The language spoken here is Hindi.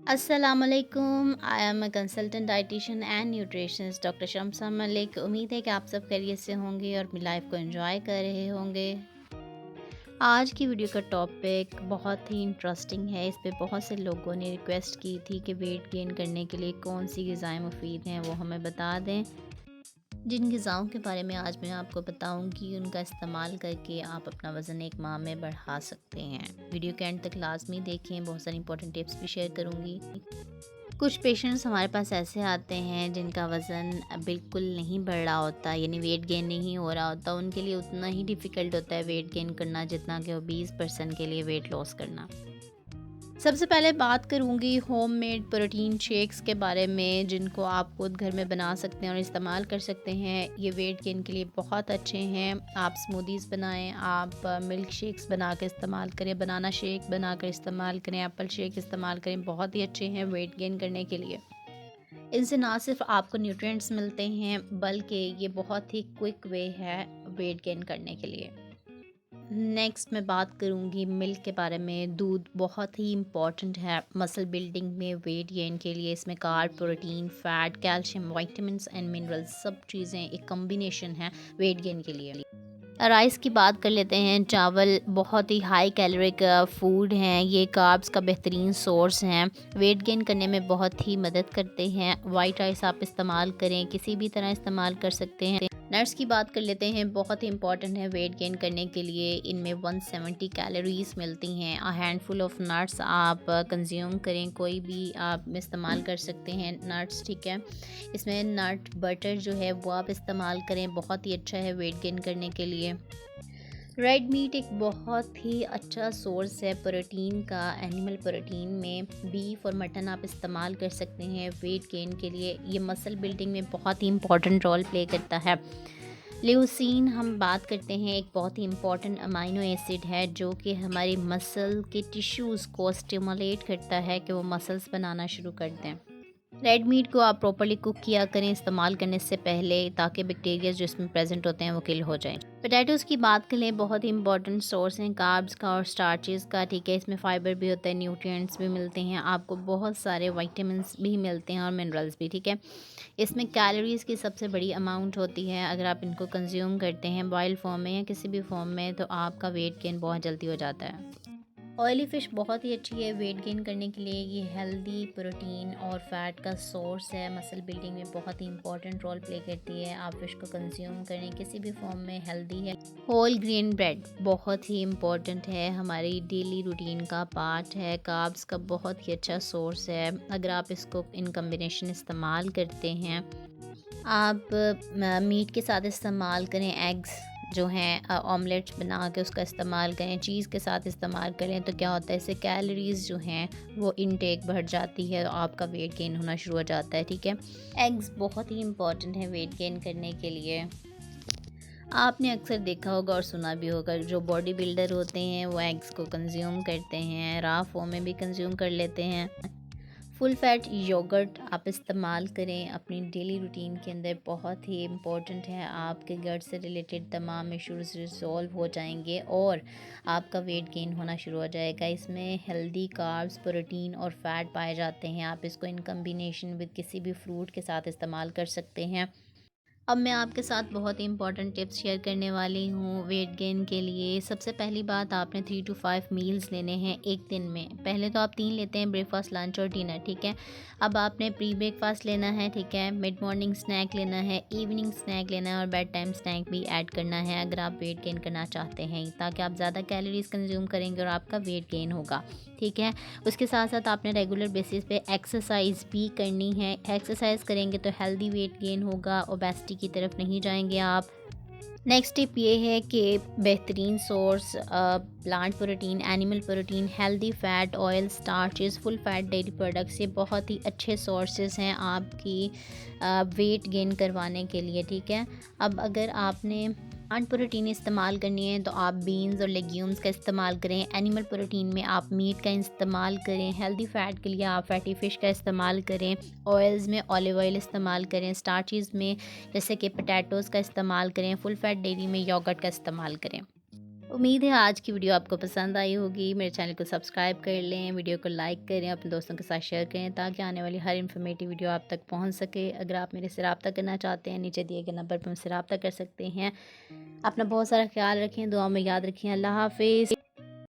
अस्सलामुअलैकुम। I am a consultant dietitian and nutritionist doctor Shamsa Malik. उम्मीद है कि आप सब खैरियत से होंगे और अपनी लाइफ को एंजॉय कर रहे होंगे। आज की वीडियो का टॉपिक बहुत ही इंटरेस्टिंग है। इस पे बहुत से लोगों ने रिक्वेस्ट की थी कि वेट गेन करने के लिए कौन सी ग़िज़ाएँ मुफीद हैं वो हमें बता दें। जिन ग़िज़ाओं के बारे में आज मैं आपको बताऊंगी उनका इस्तेमाल करके आप अपना वज़न एक माह में बढ़ा सकते हैं। वीडियो के एंड तक लाजमी देखें, बहुत सारी इंपॉर्टेंट टिप्स भी शेयर करूंगी। कुछ पेशेंट्स हमारे पास ऐसे आते हैं जिनका वज़न बिल्कुल नहीं बढ़ रहा होता, यानी वेट गेन नहीं हो रहा होता। उनके लिए उतना ही डिफ़िकल्ट होता है वेट गेन करना जितना कि ओबीस पर्सन के लिए वेट लॉस करना। सबसे पहले बात करूंगी होममेड प्रोटीन शेक्स के बारे में, जिनको आप खुद घर में बना सकते हैं और इस्तेमाल कर सकते हैं। ये वेट गेन के लिए बहुत अच्छे हैं। आप स्मूदीज़ बनाएं, आप मिल्क शेक्स बना कर इस्तेमाल करें, बनाना शेक बना कर इस्तेमाल करें, एप्पल शेक इस्तेमाल करें, बहुत ही अच्छे हैं वेट गेन करने के लिए। इनसे ना सिर्फ आपको न्यूट्रिएंट्स मिलते हैं बल्कि ये बहुत ही क्विक वे है वेट गेन करने के लिए। नेक्स्ट मैं बात करूँगी मिल्क के बारे में। दूध बहुत ही इम्पॉर्टेंट है मसल बिल्डिंग में, वेट गेन के लिए। इसमें carb, protein, fat, calcium, vitamins and minerals सब चीज़ें एक कॉम्बिनेशन है वेट गेन के लिए। राइस की बात कर लेते हैं। चावल बहुत ही हाई कैलोरिक फूड हैं। ये कार्ब्स का बेहतरीन सोर्स हैं, वेट गेन करने में बहुत ही मदद करते हैं। वाइट राइस आप इस्तेमाल करें, किसी भी तरह इस्तेमाल कर सकते हैं। नट्स की बात कर लेते हैं, बहुत ही इंपॉर्टेंट है वेट गेन करने के लिए। इनमें 170 कैलोरीज मिलती हैं। अ हैंडफुल ऑफ नट्स आप कंज्यूम करें, कोई भी आप इस्तेमाल कर सकते हैं नट्स, ठीक है। इसमें नट बटर जो है वो आप इस्तेमाल करें, बहुत ही अच्छा है वेट गेन करने के लिए। रेड मीट एक बहुत ही अच्छा सोर्स है प्रोटीन का। एनिमल प्रोटीन में बीफ और मटन आप इस्तेमाल कर सकते हैं वेट गेन के लिए। ये मसल बिल्डिंग में बहुत ही इंपॉर्टेंट रोल प्ले करता है। ल्यूसीन हम बात करते हैं, एक बहुत ही इंपॉर्टेंट अमाइनो एसिड है जो कि हमारी मसल के टिश्यूज़ को स्टिमुलेट करता है कि वो मसल्स बनाना शुरू कर दें। रेड मीट को आप प्रॉपर्ली कुक किया करें इस्तेमाल करने से पहले, ताकि बैक्टीरिया जो इसमें प्रेजेंट होते हैं वो किल हो जाएं। पोटैटोज़ की बात करें, बहुत ही इंपॉर्टेंट सोर्स हैं कार्ब्स का और स्टार्चेस का, ठीक है। इसमें फाइबर भी होता है, न्यूट्रिएंट्स भी मिलते हैं, आपको बहुत सारे विटामिन्स भी मिलते हैं और मिनरल्स भी, ठीक है। इसमें कैलोरीज़ की सबसे बड़ी अमाउंट होती है। अगर आप इनको कंज्यूम करते हैं बॉयल फॉर्म में या किसी भी फॉर्म में, तो आपका वेट गेन बहुत जल्दी हो जाता है। ऑयली फ़िश बहुत ही अच्छी है वेट गेन करने के लिए। ये हेल्दी प्रोटीन और फैट का सोर्स है, मसल बिल्डिंग में बहुत ही इंपॉर्टेंट रोल प्ले करती है। आप फ़िश को कंज्यूम करें किसी भी फॉर्म में, हेल्दी है। होल ग्रेन ब्रेड बहुत ही इम्पॉर्टेंट है, हमारी डेली रूटीन का पार्ट है, कार्ब्स का बहुत ही अच्छा सोर्स है। अगर आप इसको इन कम्बिनेशन इस्तेमाल करते हैं, आप मीट के साथ इस्तेमाल करें, एग्स जो हैं ऑमलेट्स बना के उसका इस्तेमाल करें, चीज़ के साथ इस्तेमाल करें, तो क्या होता है इससे कैलोरीज़ जो हैं वो इनटेक बढ़ जाती है और आपका वेट गेन होना शुरू हो जाता है, ठीक है। एग्स बहुत ही इंपॉर्टेंट है वेट गेन करने के लिए। आपने अक्सर देखा होगा और सुना भी होगा, जो बॉडी बिल्डर होते हैं वो एग्स को कंज्यूम करते हैं, रॉ फॉर्म में भी कंज्यूम कर लेते हैं। फुल फैट योगर्ट आप इस्तेमाल करें अपनी डेली रूटीन के अंदर, बहुत ही इम्पोर्टेंट है। आपके गट से रिलेटेड तमाम इश्यूज रिजॉल्व हो जाएंगे और आपका वेट गेन होना शुरू हो जाएगा। इसमें हेल्दी कार्ब्स, प्रोटीन और फैट पाए जाते हैं। आप इसको इन कम्बिनेशन विद किसी भी फ्रूट के साथ इस्तेमाल कर सकते हैं। अब मैं आपके साथ बहुत ही इंपॉर्टेंट टिप्स शेयर करने वाली हूँ वेट गेन के लिए। सबसे पहली बात, आपने 3 to 5 मील्स लेने हैं एक दिन में। पहले तो आप 3 लेते हैं, ब्रेकफास्ट, लंच और डिनर, ठीक है। अब आपने प्री ब्रेकफास्ट लेना है, ठीक है, मिड मॉर्निंग स्नैक लेना है, इवनिंग स्नैक लेना है और बेड टाइम स्नैक भी ऐड करना है अगर आप वेट गेन करना चाहते हैं, ताकि आप ज़्यादा कैलोरीज कंज्यूम करेंगे और आपका वेट गेन होगा, ठीक है। उसके साथ साथ आपने रेगुलर बेसिस पे एक्सरसाइज भी करनी है। एक्सरसाइज करेंगे तो हेल्दी वेट गेन होगा, ओबेसिटी की तरफ नहीं जाएंगे आप। नेक्स्ट टिप ये है कि बेहतरीन source plant protein, animal protein, healthy fat, oil, starches, full fat dairy products, ये बहुत ही अच्छे सोर्सेज हैं आपकी वेट गेन करवाने के लिए, ठीक है। अब अगर आपने प्लांट प्रोटीन इस्तेमाल करनी है तो आप बीन्स और लेग्यूम्स का इस्तेमाल करें। एनिमल प्रोटीन में आप मीट का इस्तेमाल करें। हेल्दी फैट के लिए आप फैटी फ़िश का इस्तेमाल करें। ऑयल्स में ऑलिव ऑयल इस्तेमाल करें। स्टार्चेस में जैसे कि पोटैटोज़ का इस्तेमाल करें। फुल फैट डेयरी में योगर्ट का इस्तेमाल करें। उम्मीद है आज की वीडियो आपको पसंद आई होगी। मेरे चैनल को सब्सक्राइब कर लें, वीडियो को लाइक करें, अपने दोस्तों के साथ शेयर करें ताकि आने वाली हर इन्फॉर्मेटिव वीडियो आप तक पहुंच सके। अगर आप मेरे से रब्ता करना चाहते हैं, नीचे दिए गए नंबर पर मुझसे रब्ता कर सकते हैं। अपना बहुत सारा ख्याल रखें, दुआ में याद रखें। अल्लाह हाफिज़।